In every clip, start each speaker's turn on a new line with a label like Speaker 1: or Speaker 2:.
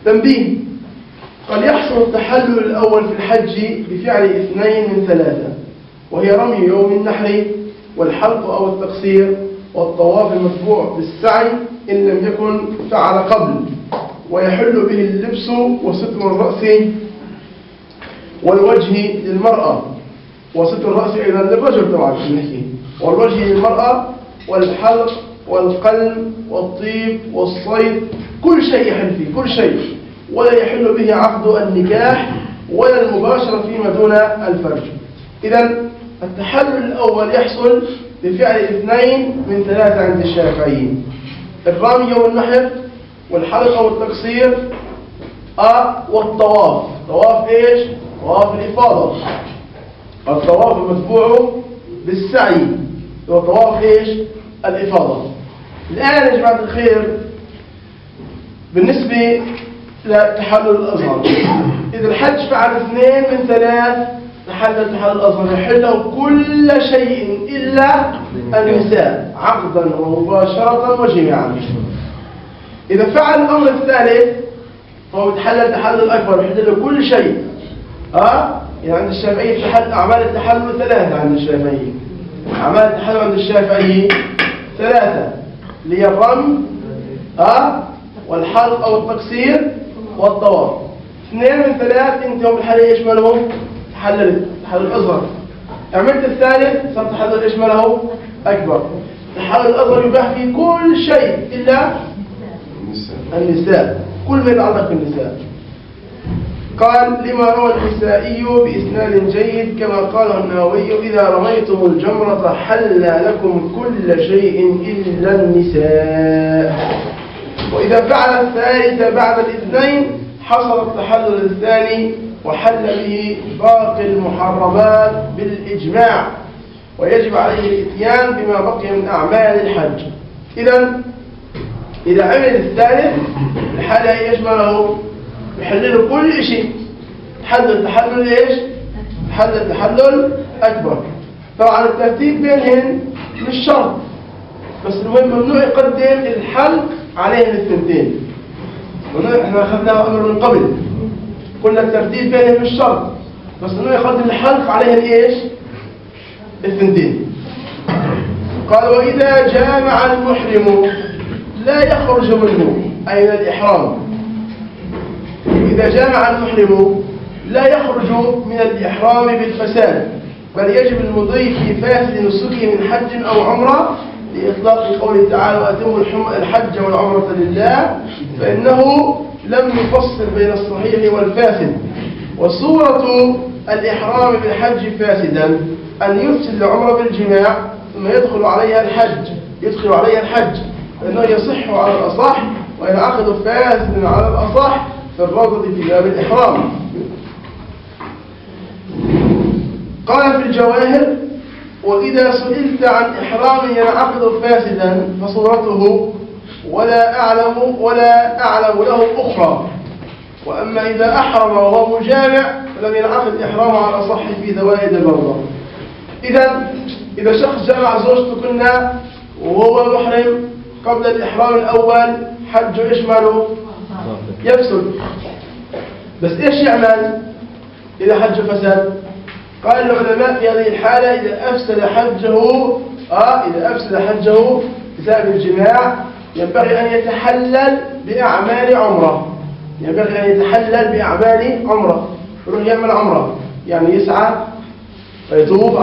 Speaker 1: تنبيه: قد يحصل التحلل الأول في الحج بفعل 2 من 3، وهي رمي يوم النحر والحلق أو التقصير والطواف المتبوع بالسعي إن لم يكن فعل قبل، ويحل به اللبس وستر الرأس والوجه للمرأة، وستر الرأس أيضا للرجل طبعا والوجه للمرأة، والحلق والقلم والطيب والصيد، كل شيء يحل فيه، كل شيء، ولا يحل به عقد النكاح ولا المباشرة فيما دون الفرج. إذن التحلل الأول يحصل بفعل 2 من 3 عند الشافعيين: الرمي يوم النحر والحلق أو التقصير والطواف. طواف إيش؟ طواف الإفاضة. الطواف المتبوع بالسعي هو طواف إيش؟ الإفاضة. الآن يا جماعة الخير، بالنسبة للتحلل الأصغر، إذا الحج فعل 2 من 3 تحلل التحلل الأصغر، يحله كل شيء إلا النساء عقدا ومباشرة وجماعا. إذا فعل الأمر الثالث فهو يتحلل التحلل الأكبر، يحله كل شيء. يعني عند الشافعية أعمال التحلل 3 عند الشافعية. أعمال التحلل عند الشافعية 3 اللي هي الرمي والحلق أو التقصير والطواف. 2 من 3 انتهم الحلال يشملهم تحلل الأصغر. عملت الثالث صار تحلل يشمله أكبر. التحلل الأصغر يباح في كل شيء إلا النساء، كل ما يتعلق بالنساء. قال: لما روى النسائي بإسناد جيد كما قاله النووي: إذا رميتم الجمرة حل لكم كل شيء إلا النساء. وإذا فعل الثالث بعد 2 حصل التحلل الثاني وحل به باقي المحرمات بالإجماع، ويجب عليه الإتيان بما بقي من أعمال الحج. إذا عمل الثالث الحالة يشمله يحلل كل شيء. تحلل إيش؟ تحلل أكبر. طبعا الترتيب بينهم مش شرط، بس المهم ممنوع يقدم الحلق عليهم الثنتين. احنا أخذناه أمر من قبل، قلنا الترتيب بينهم مش شرط، بس ممنوع يقدم الحلق عليهم إيش؟ الثنتين. قال: وإذا جامع المحرم لا يخرج منه، أي من الإحرام. إذا جامع المحرم لا يخرج من الإحرام بالفساد، بل يجب المضي في فاسد نسكه من حج أو عمرة، لإطلاق قوله تعالى: وأتموا الحج والعمرة لله، فإنه لم يفصل بين الصحيح والفاسد. وصورة الإحرام بالحج فاسدا أن يفسد العمرة بالجماع ثم يدخل عليها الحج، فإنه يصح على الأصح وينعقد فاسدا على الأصح في الروضة في باب الإحرام. قال في الجواهر: وإذا سئلت عن إحرام ينعقد فاسدا فصورته ولا أعلم له أخرى، وأما إذا أحرم وهو مجامع فلم ينعقد إحرامه على الأصح في زوائد البرضة. إذا شخص جمع زوجته كنا وهو محرم قبل الإحرام الأول، حجه إيش ماله؟ يفسد. بس إيش يعمل إذا حجه فسد؟ قال العلماء في هذه الحالة إذا أفسد حجه بسبب الجماع ينبغي أن يتحلل بأعمال عمرة. يروح يعمل عمرة، يعني يسعى ويطوف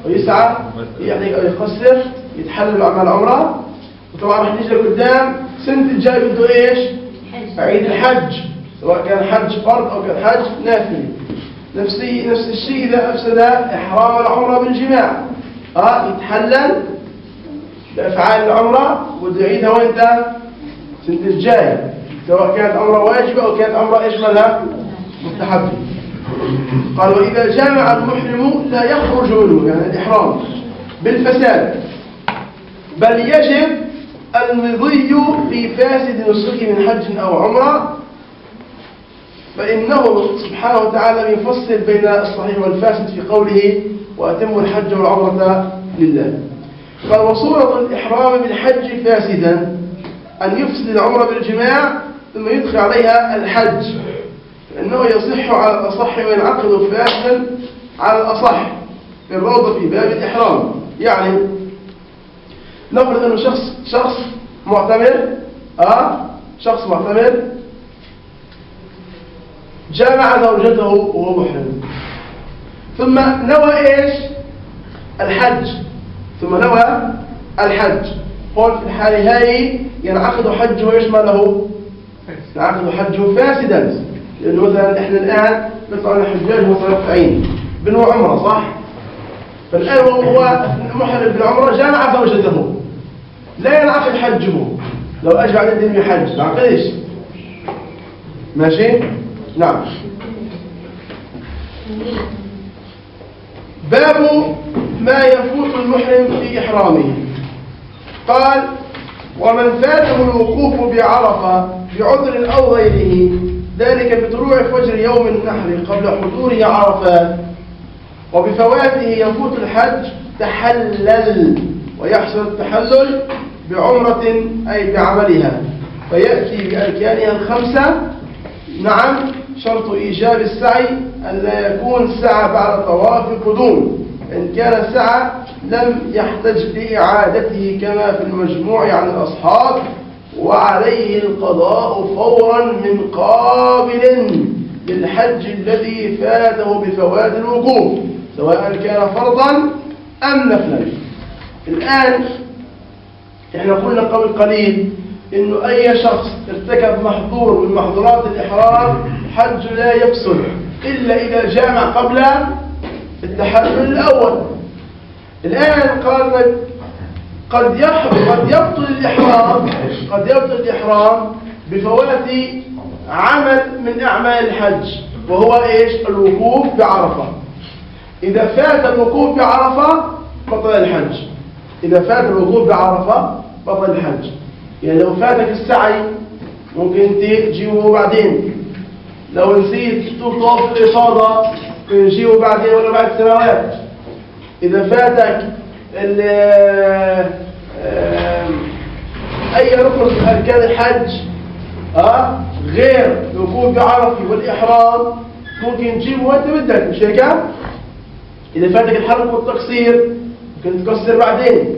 Speaker 1: ويسعى يعني يقصر، يتحلل بأعمال عمرة. وطبعا رح نيجي لقدام سنة الجاي بده إيش؟ عيد الحج، سواء كان حج فرض أو كان حج نافلي. نفس الشيء إذا أفسد إحرام العمرة بالجماع، يتحلل بأفعال العمرة وبده يعيدها وإنت سنة الجاي، سواء كانت عمرة واجبة أو كانت عمرة إيش مالها؟ مستحبة. قال: وإذا جامع المحرم لا يخرج منه، يعني الإحرام، بالفساد، بل يجب المضي في فاسد نسك من حج أو عمرة، فإنه سبحانه وتعالى يفصل بين الصحيح والفاسد في قوله: وأتموا الحج والعمرة لله. قال: وصورة الإحرام بالحج فاسدا أن يفسد العمرة بالجماع ثم يدخل عليها الحج، فإنه يصح على الأصح وينعقد فاسدا على الأصح في الروضة في باب الإحرام. يعني نفرض أنه شخص معتمر، شخص معتمر جامع زوجته وهو محرم، ثم نوى إيش؟ الحج، ثم نوى الحج. قل في الحالة هاي ينعقد حجه وإيش ما له؟ ينعقد حجه فاسدا، لأنه مثلا إحنا الآن نطلع الحجاج متمتعين بنوع عمره، صح؟ فالآن هو محرم بالعمرة جامع زوجته، لا ينعقد حجه. لو أجى بعد الدين يحج ما عقدش. ماشي؟ نعم. باب ما يفوت المحرم في إحرامه. قال: ومن فاته الوقوف بعرفة بعذر أو غيره، ذلك بطلوع فجر يوم النحر قبل حضوره عرفات، وبفواته يفوت الحج، تحلل، ويحصل التحلل بعمرة أي بعملها، فيأتي بأركانها الخمسة. نعم، شرط إيجاب السعي أن لا يكون سعى بعد طواف القدوم، إن كان سعى لم يحتج لإعادته كما في المجموع عن الأصحاب، وعليه القضاء فورا من قابل للحج الذي فاته بفوات الوقوف، سواء كان فرضا أم نفلا. الآن احنا قلنا قبل قليل إنه أي شخص ارتكب محظور من محظورات الإحرام حج لا يفسد إلا إذا جامع قبل التحلل الأول. الآن قال قد يبطل الإحرام بفوات عمل من أعمال الحج، وهو إيش؟ الوقوف بعرفة. إذا فات الوقوف بعرفة بطل الحج. إذا فات الوقوف بعرفة بطل الحج. يعني لو فاتك السعي ممكن تجيبه بعدين، لو نسيت طواف الإفاضة نجيبه بعدين ولا بعد سنوات. إذا فاتك أي ركن من أركان الحج غير الوقوف بعرفة والإحرام ممكن تجيبه وأنت بدك، مش هيك؟ إذا فاتك الحلق والتقصير ممكن تقصر بعدين.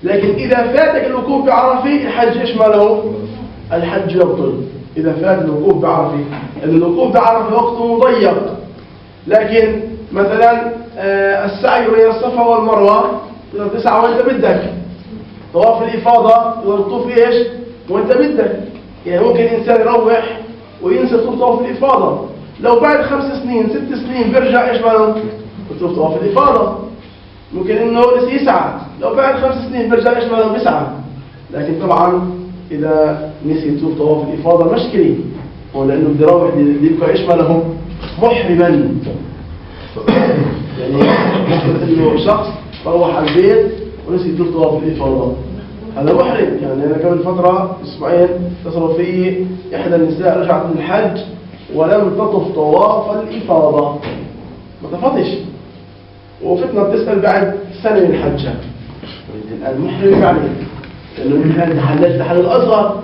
Speaker 1: لكن إذا فاتك الوقوف بعرفة الحج إيش ماله؟ الحج يبطل إذا فات الوقوف بعرفة، لأن الوقوف بعرفة وقته مضيق. لكن مثلا السعي بين الصفا والمروة تقدر تسعى وأنت بدك، طواف الإفاضة تقدر تطوف إيش وأنت بدك. يعني ممكن إنسان يروح وينسى طواف الإفاضة، لو بعد 5 سنين 6 سنين بيرجع إيش ماله؟ يطوف طواف الإفاضة. ممكن إنه يسعى، لو بعد 5 سنين بيرجع إيش ماله؟ بيسعى. لكن طبعا إذا نسي يطوف طواف الإفاضة مشكلة، هو لأنه بده يروح يبقى إيش ماله؟ محرما. يعني مثل إنه شخص روح على البيت ونسي يطوف طواف الإفاضة، هذا محرم. يعني أنا قبل فترة أسبوعين اتصلوا في إحدى النساء رجعت من الحج ولم تطف طواف الإفاضة، ما طفتش، وفتنا بتسأل بعد سنة من حجها. الآن محرم يعني لأنه الآن تحللت تحلل أصغر.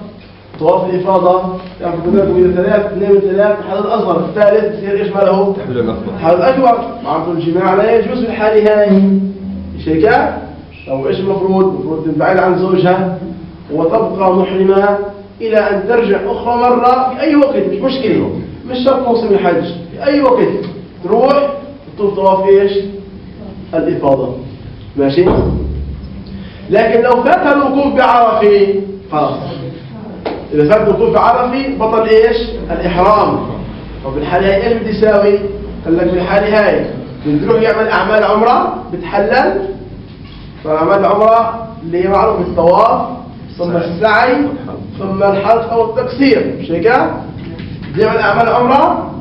Speaker 1: طواف الإفاضة يعني كنا إلى 2 من 3 تحلل أصغر، الثالث يصير إيش ماله؟ تحلل أكبر. معناته الجماع لا يجوز في الحالة هاي. شيكا أو إيش المفروض تبعد عن زوجها وتبقى محرمة إلى أن ترجع أخرى مرة في أي وقت، مش مشكلة، مش شرط موسم الحج، في أي وقت تروح تطوف طواف إيش؟ الإفاضة. ماشي؟ لكن لو فات الوقوف بعرفة خلاص، إذا فات الوقوف بعرفة بطل إيش؟ الإحرام. طب الحالة هاي إيش بدي يساوي؟ قال لك بالحالة هاي بتروح يعمل أعمال عمرة، بتحلل. فأعمال العمرة اللي هي معروف بالطواف ثم السعي ثم الحلق أو التقصير، مش هيك؟ يعمل أعمال عمرة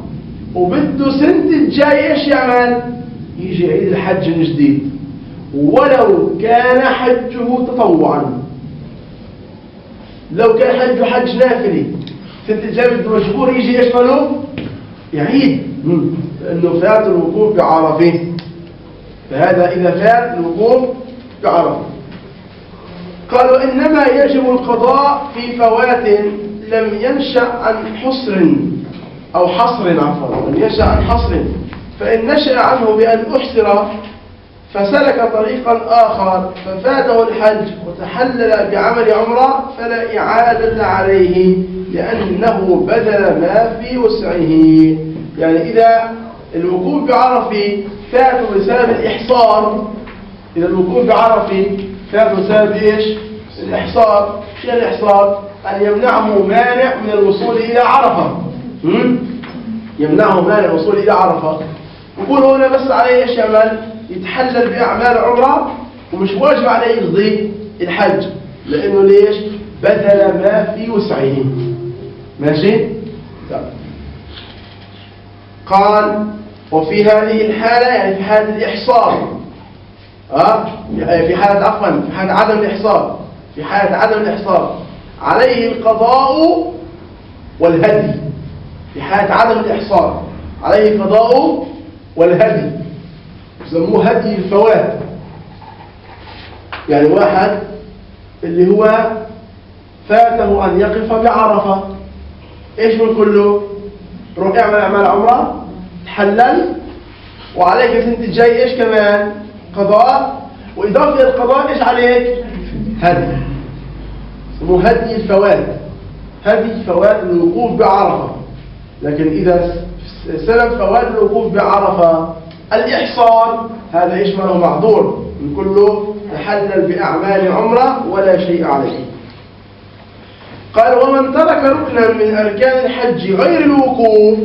Speaker 1: وبده سنة الجاي إيش يعمل؟ يجي يعيد الحج من جديد، ولو كان حجه تطوعا. لو كان حجه حج نافلي سنة الجاي بده مجبور يجي إيش ماله؟ يعيد، لأنه فات الوقوف بعرفة. فهذا إذا فات الوقوف بعرفة. قالوا إنما يجب القضاء في فوات لم ينشأ عن حصر أو حصر عفوا، لم ينشأ عن حصر، فإن نشأ عنه بأن أحصر فسلك طريقا آخر ففاته الحج وتحلل بعمل عمرة فلا إعادة عليه لأنه بذل ما في وسعه. يعني إذا الوقوف بعرفة فاته بسبب الإحصار، إذا الوقوف بعرفة فاته بسبب إيش؟ الإحصار. شيء الإحصار أن يمنعه مانع من الوصول إلى عرفة، يمنعه مانع الوصول إلى عرفة. يقول هنا بس عليه إيش يعمل؟ يتحلل بأعمال عمرة ومش واجب عليه يقضي الحج، لأنه ليش؟ بذل ما في وسعه. ماشي؟ قال وفي هذه الحالة، يعني في حالة الإحصار، في حالة عفوا في حالة عدم الإحصار، في حالة عدم الإحصار عليه القضاء والهدي. في حالة عدم الإحصار عليه القضاء والهدي، يسموه هدي الفوات. يعني واحد اللي هو فاته أن يقف بعرفة، إيش من كله؟ روح اعمل أعمال عمرة، تحلل، وعليك السنة الجاي إيش كمان؟ قضاء، وإضافة إلى القضاء إيش عليك؟ هدي. يسموه هدي الفوات، هدي فوات الوقوف بعرفة. لكن إذا سبب فوات الوقوف بعرفة الإحصار، هذا يشمله معذور، من كله تحلل بأعمال عمرة ولا شيء عليه. قال ومن ترك ركنا من أركان الحج غير الوقوف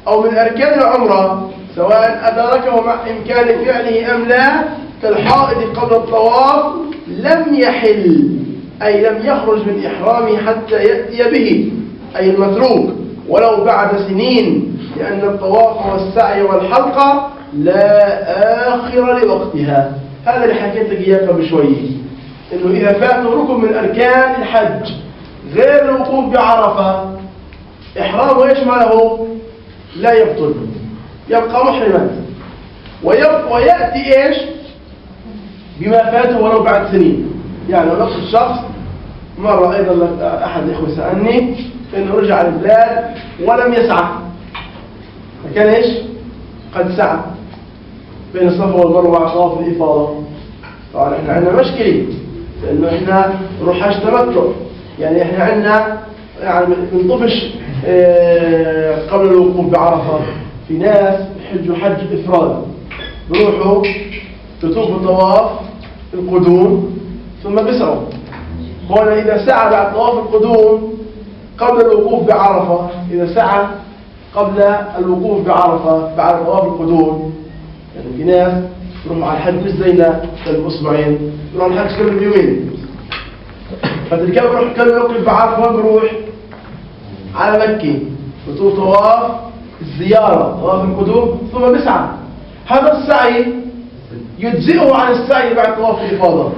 Speaker 1: أو من أركان العمرة سواء أدركه مع إمكان فعله أم لا كالحائض قبل الطواف لم يحل، أي لم يخرج من إحرامه حتى يأتي به، أي المتروك، ولو بعد سنين، لأن الطواف والسعي والحلقة لا آخر لوقتها. هذا اللي حكيت لك إياه قبل شوية، إنه إذا فاته ركن من أركان الحج غير الوقوف بعرفة إحرامه إيش ماله؟ لا يبطل، يبقى محرما، ويأتي إيش؟ بما فاته ولو بعد سنين. يعني نفس الشخص مرة أيضا أحد الإخوة سألني إنه رجع البلاد ولم يسعى، فكان إيش؟ قد سعى بين الصفا والمروة مع طواف الإفاضة. طبعا إحنا عندنا مشكلة، لأنه إحنا نروح حج تمتع، يعني إحنا عندنا يعني بنطفش قبل الوقوف بعرفة. في ناس يحجوا حج إفراد، بروحوا يطوفوا طواف القدوم ثم بيسعوا. هنا إذا سعى بعد طواف القدوم قبل الوقوف بعرفة، إذا سعى قبل الوقوف بعرفة بعد طواف القدوم، يعني في ناس يروحوا على الحج مش زينا بأسبوعين، يروحوا الحج كل يومين، فتلك بروح كل يوقف بعرفة بروح على مكة بطوف طواف الزيارة طواف القدوم ثم بيسعى. هذا السعي يجزئه عن السعي بعد طواف الإفاضة،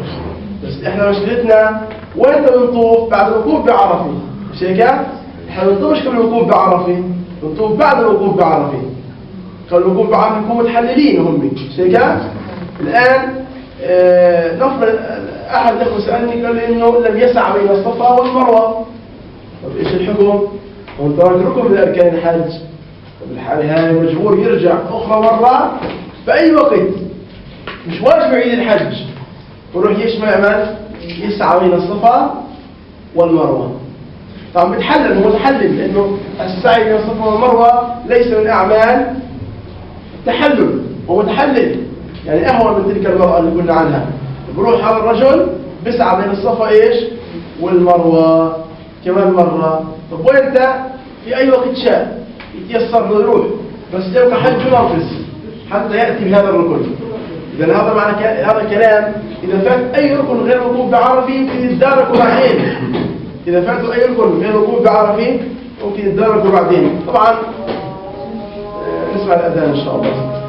Speaker 1: بس إحنا مشكلتنا وين بنطوف بعد الوقوف بعرفة، مش هيك؟ إحنا بنطوفش قبل الوقوف بعرفة، بنطوف بعد الوقوف بعرفة. قبل الوقوف بعرفة يكونوا متحللين هم، مش هيك؟ الآن نفرض أحد الأخوة سألني قال لي إنه لم يسعى بين الصفا والمروة، طب إيش الحكم؟ وأنت ركن من أركان الحج، طب الحالة هاي مجبور يرجع أخرى مرة في أي وقت، مش واجب يعيد الحج، ويروح يعمل يسعى بين الصفا والمروة. طبعا بتحلل، هو متحلل، لأنه السعي بين الصفا والمروة ليس من أعمال التحلل، هو متحلل، يعني أهون من تلك المرأة اللي قلنا عنها. بروح هذا الرجل بيسعى بين الصفا إيش والمروة كمان مرة. طب وإنت في أي وقت شاء يتيسر له يروح، بس يبقى حج ناقص حتى يأتي بهذا الركن. إذا هذا معنى هذا الكلام، إذا فات أي ركن غير الوقوف بعرفة يمكن يتداركوا بعدين. إذا فاتوا أي ركن غير الوقوف بعرفة ممكن يتداركوا بعدين. طبعا نسمع الأذان إن شاء الله.